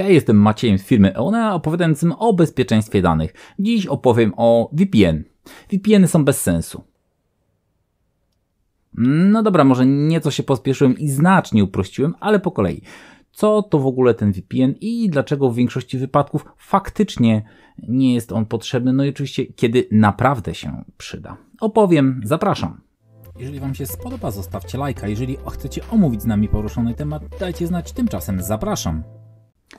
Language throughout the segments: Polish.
Hej, jestem Maciejem z firmy Eona, opowiadającym o bezpieczeństwie danych. Dziś opowiem o VPN. VPN-y są bez sensu. No dobra, może nieco się pospieszyłem i znacznie uprościłem, ale po kolei. Co to w ogóle ten VPN i dlaczego w większości wypadków faktycznie nie jest on potrzebny? No i oczywiście, kiedy naprawdę się przyda. Opowiem, zapraszam. Jeżeli Wam się spodoba, zostawcie lajka. Jeżeli chcecie omówić z nami poruszony temat, dajcie znać, tymczasem zapraszam.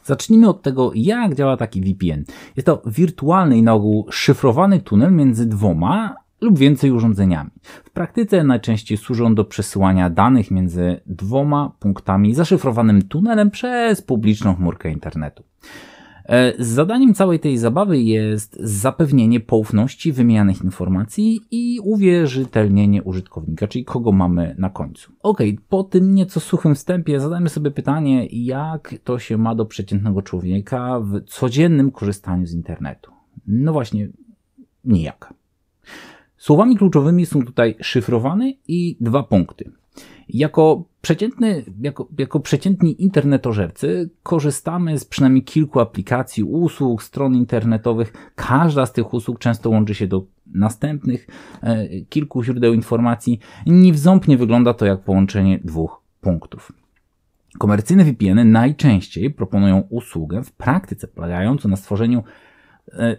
Zacznijmy od tego, jak działa taki VPN. Jest to wirtualny i na ogół szyfrowany tunel między dwoma lub więcej urządzeniami. W praktyce najczęściej służą do przesyłania danych między dwoma punktami zaszyfrowanym tunelem przez publiczną chmurkę internetu. Zadaniem całej tej zabawy jest zapewnienie poufności wymienianych informacji i uwierzytelnienie użytkownika, czyli kogo mamy na końcu. Po tym nieco suchym wstępie zadajmy sobie pytanie, jak to się ma do przeciętnego człowieka w codziennym korzystaniu z internetu. No właśnie, nijak. Słowami kluczowymi są tutaj szyfrowany i dwa punkty. Jako przeciętni internetożercy korzystamy z przynajmniej kilku aplikacji, usług, stron internetowych. Każda z tych usług często łączy się do następnych kilku źródeł informacji. Ni w ząb nie wygląda to jak połączenie dwóch punktów. Komercyjne VPN-y najczęściej proponują usługę w praktyce polegającą na stworzeniu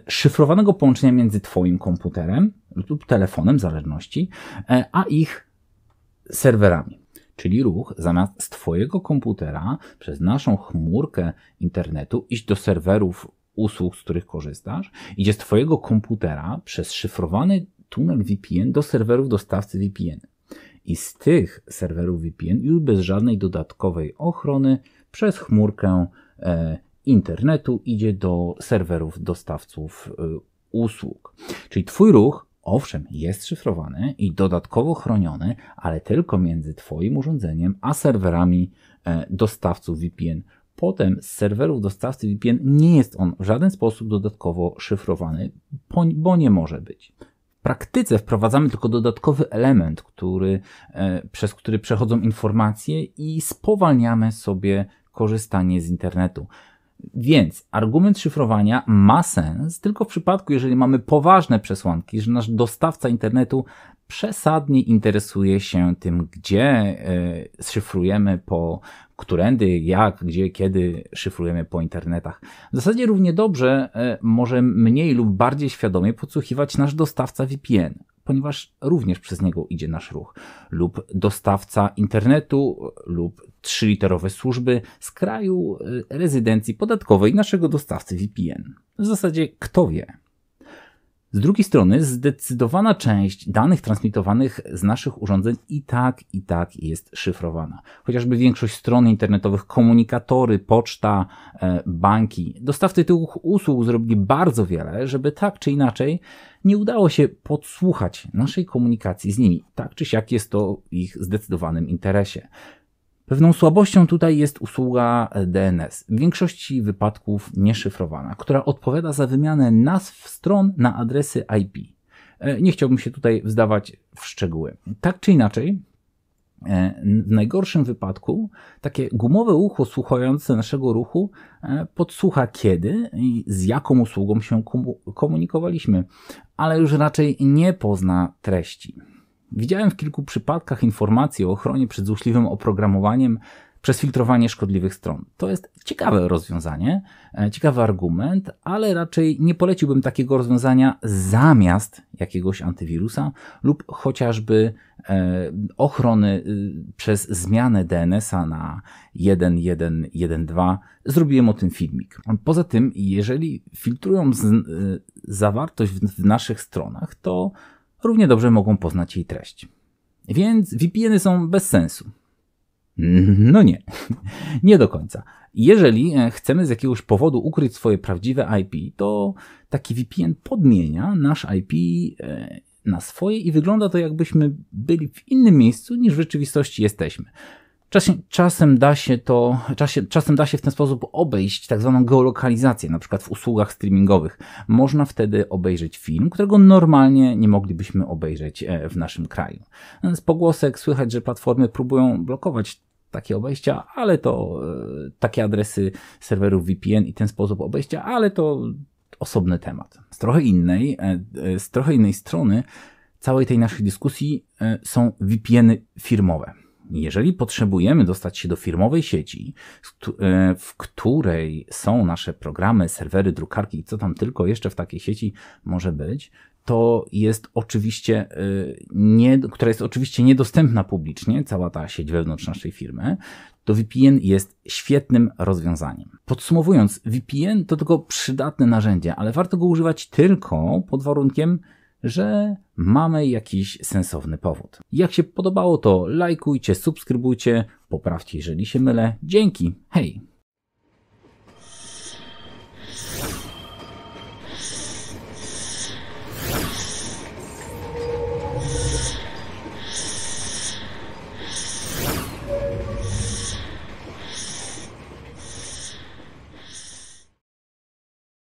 szyfrowanego połączenia między Twoim komputerem lub telefonem, w zależności, a ich serwerami. Czyli ruch zamiast z Twojego komputera przez naszą chmurkę internetu iść do serwerów usług, z których korzystasz, idzie z Twojego komputera przez szyfrowany tunel VPN do serwerów dostawcy VPN. I z tych serwerów VPN już bez żadnej dodatkowej ochrony przez chmurkę internetu idzie do serwerów dostawców usług. Czyli Twój ruch, owszem, jest szyfrowany i dodatkowo chroniony, ale tylko między Twoim urządzeniem a serwerami dostawców VPN. Potem z serwerów dostawcy VPN nie jest on w żaden sposób dodatkowo szyfrowany, bo nie może być. W praktyce wprowadzamy tylko dodatkowy element, przez który przechodzą informacje i spowalniamy sobie korzystanie z internetu. Więc argument szyfrowania ma sens tylko w przypadku, jeżeli mamy poważne przesłanki, że nasz dostawca internetu przesadnie interesuje się tym, gdzie szyfrujemy, którędy, jak, gdzie, kiedy szyfrujemy po internetach. W zasadzie równie dobrze może mniej lub bardziej świadomie podsłuchiwać nasz dostawca VPN, ponieważ również przez niego idzie nasz ruch, lub dostawca internetu, lub 3-literowe służby z kraju rezydencji podatkowej naszego dostawcy VPN. W zasadzie kto wie. Z drugiej strony zdecydowana część danych transmitowanych z naszych urządzeń i tak jest szyfrowana. Chociażby większość stron internetowych, komunikatory, poczta, banki. Dostawcy tych usług zrobili bardzo wiele, żeby tak czy inaczej nie udało się podsłuchać naszej komunikacji z nimi. Tak czy siak jest to w ich zdecydowanym interesie. Pewną słabością tutaj jest usługa DNS, w większości wypadków nieszyfrowana, która odpowiada za wymianę nazw stron na adresy IP. Nie chciałbym się tutaj wdawać w szczegóły. Tak czy inaczej, w najgorszym wypadku takie gumowe ucho słuchające naszego ruchu podsłucha kiedy i z jaką usługą się komunikowaliśmy, ale już raczej nie pozna treści. Widziałem w kilku przypadkach informacje o ochronie przed złośliwym oprogramowaniem przez filtrowanie szkodliwych stron. To jest ciekawe rozwiązanie, ciekawy argument, ale raczej nie poleciłbym takiego rozwiązania zamiast jakiegoś antywirusa lub chociażby ochrony przez zmianę DNS-a na 1.1.1.2. Zrobiłem o tym filmik. Poza tym, jeżeli filtrują zawartość w naszych stronach, to równie dobrze mogą poznać jej treść. Więc VPN-y są bez sensu. No nie do końca. Jeżeli chcemy z jakiegoś powodu ukryć swoje prawdziwe IP, to taki VPN podmienia nasz IP na swoje i wygląda to, jakbyśmy byli w innym miejscu niż w rzeczywistości jesteśmy. Czasem da się w ten sposób obejść tak zwaną geolokalizację, na przykład w usługach streamingowych. Można wtedy obejrzeć film, którego normalnie nie moglibyśmy obejrzeć w naszym kraju. Z pogłosek słychać, że platformy próbują blokować takie obejścia, ale to takie adresy serwerów VPN i ten sposób obejścia, ale to osobny temat. Z trochę innej strony całej tej naszej dyskusji są VPN-y firmowe. Jeżeli potrzebujemy dostać się do firmowej sieci, w której są nasze programy, serwery, drukarki i co tam tylko jeszcze w takiej sieci może być, to jest oczywiście która jest oczywiście niedostępna publicznie, cała ta sieć wewnątrz naszej firmy, to VPN jest świetnym rozwiązaniem. Podsumowując, VPN to tylko przydatne narzędzie, ale warto go używać tylko pod warunkiem, że mamy jakiś sensowny powód. Jak się podobało, to lajkujcie, subskrybujcie, poprawcie, jeżeli się mylę. Dzięki, hej!